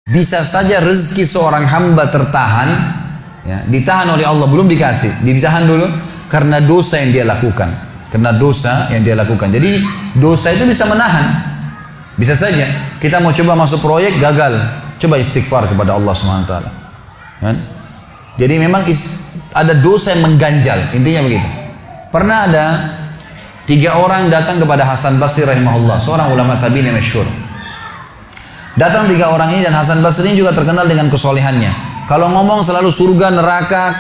Bisa saja rezeki seorang hamba tertahan, ya, ditahan oleh Allah, belum dikasih, ditahan dulu karena dosa yang dia lakukan. Karena dosa yang dia lakukan. Jadi dosa itu bisa menahan. Bisa saja kita mau coba masuk proyek gagal, coba istighfar kepada Allah SWT. Kan? Jadi memang ada dosa yang mengganjal, intinya begitu. Pernah ada 3 orang datang kepada Hasan Basri rahimahullah, seorang ulama tabi'in yang masyhur. Datang 3 orang ini, dan Hasan Basri ini juga terkenal dengan kesolehannya. Kalau ngomong selalu surga, neraka,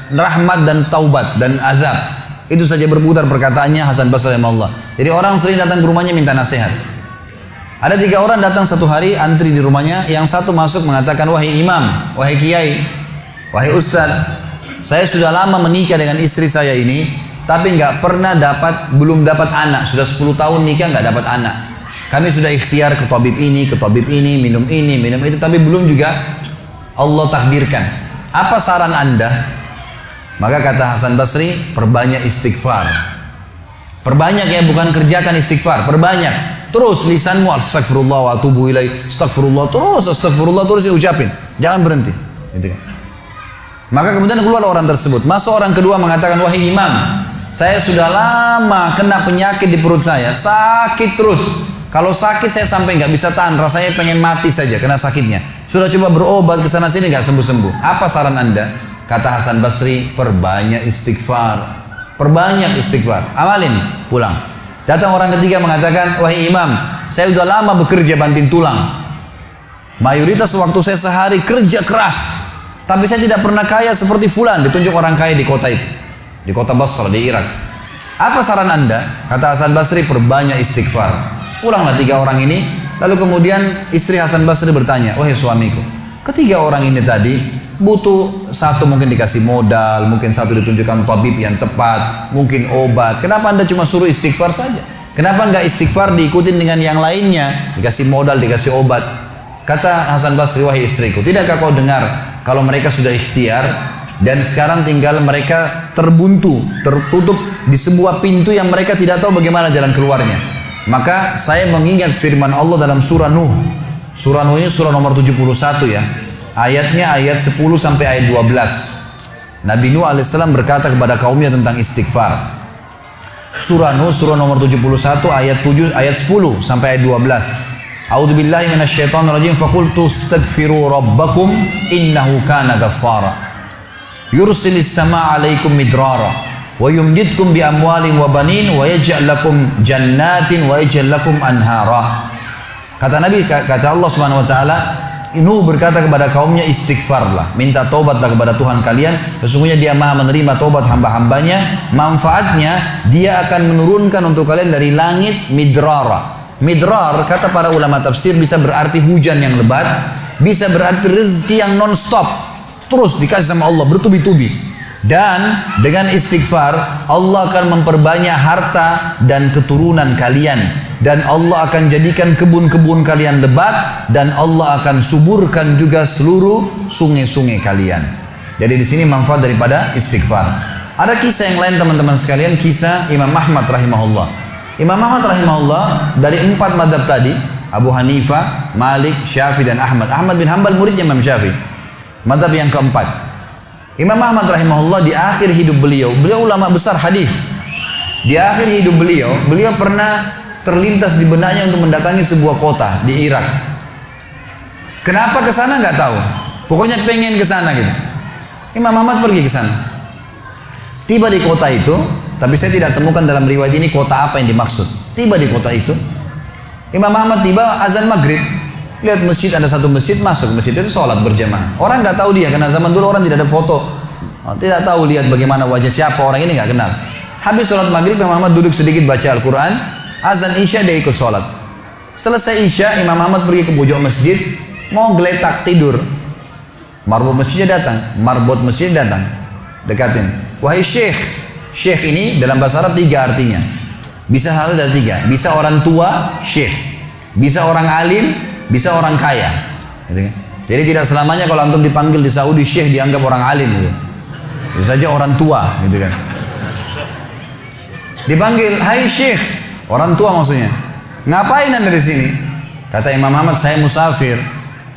rahmat dan taubat dan azab. Itu saja berputar perkataannya Hasan Basri rahimahullah. Jadi orang sering datang ke rumahnya minta nasihat. Ada 3 orang datang satu hari antri di rumahnya. Yang satu masuk mengatakan, wahai imam, wahai kiai, wahai ustadz, saya sudah lama menikah dengan istri saya ini, tapi belum dapat anak. Sudah 10 tahun nikah nggak dapat anak. Kami sudah ikhtiar ke tabib ini, minum itu, tapi belum juga Allah takdirkan. Apa saran Anda? Maka kata Hasan Basri, perbanyak istighfar. Perbanyak ya, bukan kerjakan istighfar, perbanyak. Terus lisanmu astagfirullah wa atubu ilaih, astagfirullah terus diucapin, jangan berhenti. Gitu kan. Maka kemudian keluar orang tersebut. Masuk orang kedua mengatakan, wahai imam, saya sudah lama kena penyakit di perut saya, sakit terus. Kalau sakit saya sampai nggak bisa tahan, rasanya pengen mati saja kena sakitnya. Sudah coba berobat ke sana sini nggak sembuh-sembuh. Apa saran Anda? Kata Hasan Basri, perbanyak istighfar. Perbanyak istighfar. Amalin, pulang. Datang orang ketiga mengatakan, wahai imam, saya sudah lama bekerja banting tulang. Mayoritas waktu saya sehari kerja keras. Tapi saya tidak pernah kaya seperti fulan. Ditunjuk orang kaya di kota itu, di kota Basra, di Irak. Apa saran Anda? Kata Hasan Basri, perbanyak istighfar. Pulanglah 3 orang ini. Lalu kemudian istri Hasan Basri bertanya, wahai suamiku, ketiga orang ini tadi butuh, satu mungkin dikasih modal, mungkin satu ditunjukkan tabib yang tepat, mungkin obat. Kenapa Anda cuma suruh istighfar saja? Kenapa enggak istighfar diikutin dengan yang lainnya? Dikasih modal, dikasih obat. Kata Hasan Basri, wahai istriku, tidakkah kau dengar kalau mereka sudah ikhtiar dan sekarang tinggal mereka terbuntu, tertutup di sebuah pintu yang mereka tidak tahu bagaimana jalan keluarnya. Maka saya mengingat firman Allah dalam surah Nuh. Surah Nuh ini surah nomor 71 ya. Ayatnya ayat 10 sampai ayat 12. Nabi Nuh alaihissalam berkata kepada kaumnya tentang istighfar. Surah Nuh surah nomor 71 ayat 7 ayat 10 sampai ayat 12. A'udzubillahi minasyaitonirrajim, faqultu astaghfiru rabbakum innahu kana ghaffara. Yursilis samaa'a 'alaikum midrara wa yumdidkum bi amwalin wa banin wa yaj'al lakum jannatin wa yaj'al lakum anhara. Kata Nabi, kata Allah Subhanahu wa taala, Nuh berkata kepada kaumnya, istighfarlah, minta taubatlah kepada Tuhan kalian, sesungguhnya Dia Maha menerima taubat hamba-hambanya. Manfaatnya Dia akan menurunkan untuk kalian dari langit midrara. Midrar kata para ulama tafsir bisa berarti hujan yang lebat, bisa berarti rezeki yang non-stop, terus dikasih sama Allah bertubi-tubi. Dan dengan istighfar Allah akan memperbanyak harta dan keturunan kalian, dan Allah akan jadikan kebun-kebun kalian lebat, dan Allah akan suburkan juga seluruh sungai-sungai kalian. Jadi di sini manfaat daripada istighfar. Ada kisah yang lain teman-teman sekalian, kisah Imam Ahmad rahimahullah. Imam Ahmad rahimahullah dari 4 madhab tadi, Abu Hanifah, Malik, Syafi'i dan Ahmad. Ahmad bin Hanbal muridnya Imam Syafi'i. Madhab yang keempat. Imam Ahmad rahimahullah di akhir hidup beliau ulama besar hadis. Di akhir hidup beliau pernah terlintas di benaknya untuk mendatangi sebuah kota di Irak. Kenapa ke sana nggak tahu. Pokoknya pengen ke sana gitu. Imam Ahmad pergi ke sana. Tiba di kota itu, tapi saya tidak temukan dalam riwayat ini kota apa yang dimaksud. Tiba di kota itu, Imam Ahmad tiba azan maghrib. Lihat masjid, ada satu masjid, masuk masjid itu sholat berjamaah. Orang nggak tahu dia, karena zaman dulu orang tidak ada foto, tidak tahu lihat bagaimana wajah siapa orang ini, nggak kenal. Habis sholat maghrib, Imam Ahmad duduk sedikit baca Al-Quran. Azan Isya dia ikut sholat. Selesai Isya, Imam Ahmad pergi ke pojok masjid, mau geletak tidur. Marbot masjidnya datang, dekatin. Wahai syekh, syekh ini dalam bahasa Arab 3 artinya. Bisa satu dari 3. Bisa orang tua, syekh. Bisa orang alim, bisa orang kaya. Gitu kan? Jadi tidak selamanya kalau antum dipanggil di Saudi syekh dianggap orang alim. Gitu. Bisa saja orang tua, gitu kan. Dipanggil, hai syekh, orang tua maksudnya. Ngapain anda di sini? Kata Imam Ahmad, saya musafir,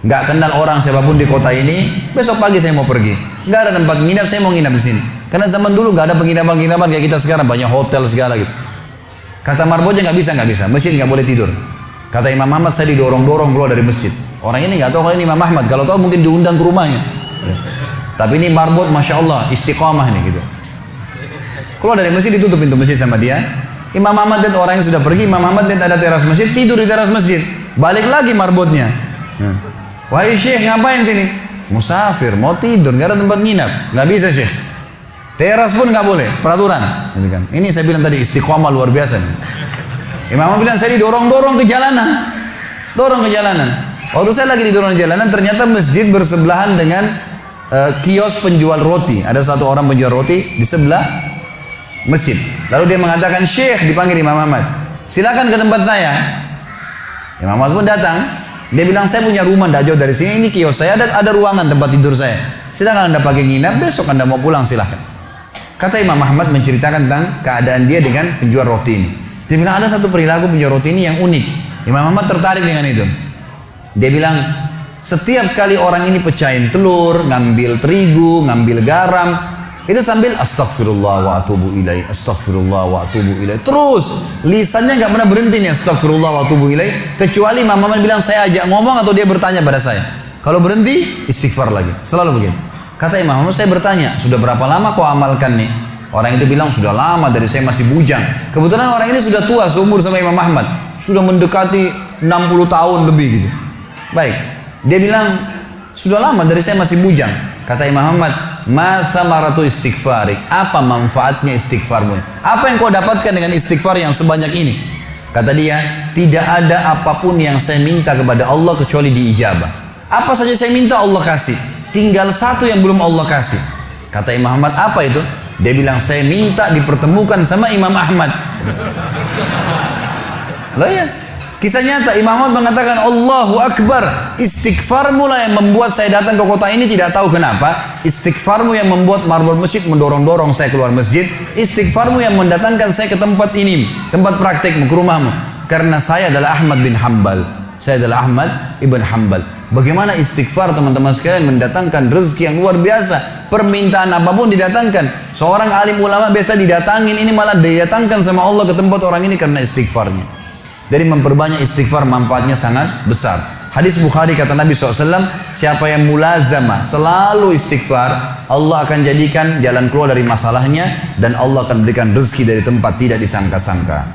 nggak kenal orang siapapun di kota ini, besok pagi saya mau pergi. Nggak ada tempat nginap, saya mau nginap di sini. Karena zaman dulu nggak ada penginapan-penginapan kayak kita sekarang, banyak hotel segala gitu. Kata marbotnya nggak bisa, masjid nggak boleh tidur. Kata Imam Ahmad, saya didorong-dorong keluar dari masjid. Orang ini nggak tahu kalau ini Imam Ahmad, kalau tahu mungkin diundang ke rumahnya. Tapi ini marbot, masya Allah, istiqamah nih gitu. Keluar dari masjid, ditutup pintu masjid sama dia. Imam Ahmad lihat orang yang sudah pergi, Imam Ahmad lihat ada teras masjid, tidur di teras masjid. Balik lagi marbotnya. Wahai Syekh, ngapain sini? Musafir, mau tidur, nggak ada tempat nginap. Nggak bisa Syekh. Teras pun nggak boleh, peraturan. Ini saya bilang tadi istiqomah luar biasa nih. Imam Ahmad bilang, saya didorong-dorong ke jalanan. Dorong ke jalanan. Waktu saya lagi didorong ke jalanan, ternyata masjid bersebelahan dengan kios penjual roti. Ada satu orang penjual roti di sebelah masjid. Lalu dia mengatakan, Syekh, dipanggil Imam Ahmad, silakan ke tempat saya. Imam Ahmad pun datang. Dia bilang, saya punya rumah tidak jauh dari sini, ini kios saya, ada ruangan tempat tidur saya. Silakan anda pakai nginap, besok anda mau pulang silakan. Kata Imam Ahmad menceritakan tentang keadaan dia dengan penjual roti ini. Dia bilang, ada satu perilaku penjual roti ini yang unik. Imam Ahmad tertarik dengan itu. Dia bilang, setiap kali orang ini pecahin telur, ngambil terigu, ngambil garam, itu sambil astagfirullah wa atubu ilaih, astagfirullah wa atubu ilaih. Terus lisannya nggak pernah berhenti nih, astagfirullah wa atubu ilaih, kecuali Imam Ahmad bilang saya ajak ngomong atau dia bertanya pada saya. Kalau berhenti istighfar lagi, selalu begitu. Kata Imam Ahmad, saya bertanya, sudah berapa lama kau amalkan nih? Orang itu bilang, sudah lama, dari saya masih bujang. Kebetulan orang ini sudah tua seumur sama Imam Ahmad, sudah mendekati 60 tahun lebih gitu. Baik, dia bilang, sudah lama, dari saya masih bujang. Kata Imam Ahmad, ma samaratu istighfarik, apa manfaatnya istighfarmu? Apa yang kau dapatkan dengan istighfar yang sebanyak ini? Kata dia, tidak ada apapun yang saya minta kepada Allah kecuali diijabah. Apa saja saya minta Allah kasih, tinggal satu yang belum Allah kasih. Kata Imam Ahmad, apa itu? Dia bilang, saya minta dipertemukan sama Imam Ahmad. Lah ya, kisah nyata. Imam Ahmad mengatakan, Allahu Akbar, istighfarmu lah yang membuat saya datang ke kota ini, tidak tahu kenapa. Istighfarmu yang membuat marbot masjid mendorong-dorong saya keluar masjid. Istighfarmu yang mendatangkan saya ke tempat ini, tempat praktekmu, ke rumahmu. Karena saya adalah Ahmad bin Hanbal. Saya adalah Ahmad ibn Hanbal. Bagaimana istighfar teman-teman sekalian mendatangkan rezeki yang luar biasa. Permintaan apapun didatangkan. Seorang alim ulama biasa didatangin, ini malah didatangkan sama Allah ke tempat orang ini karena istighfarnya. Dari memperbanyak istighfar manfaatnya sangat besar. Hadis Bukhari kata Nabi SAW, siapa yang mulazamah selalu istighfar, Allah akan jadikan jalan keluar dari masalahnya dan Allah akan berikan rezeki dari tempat tidak disangka-sangka.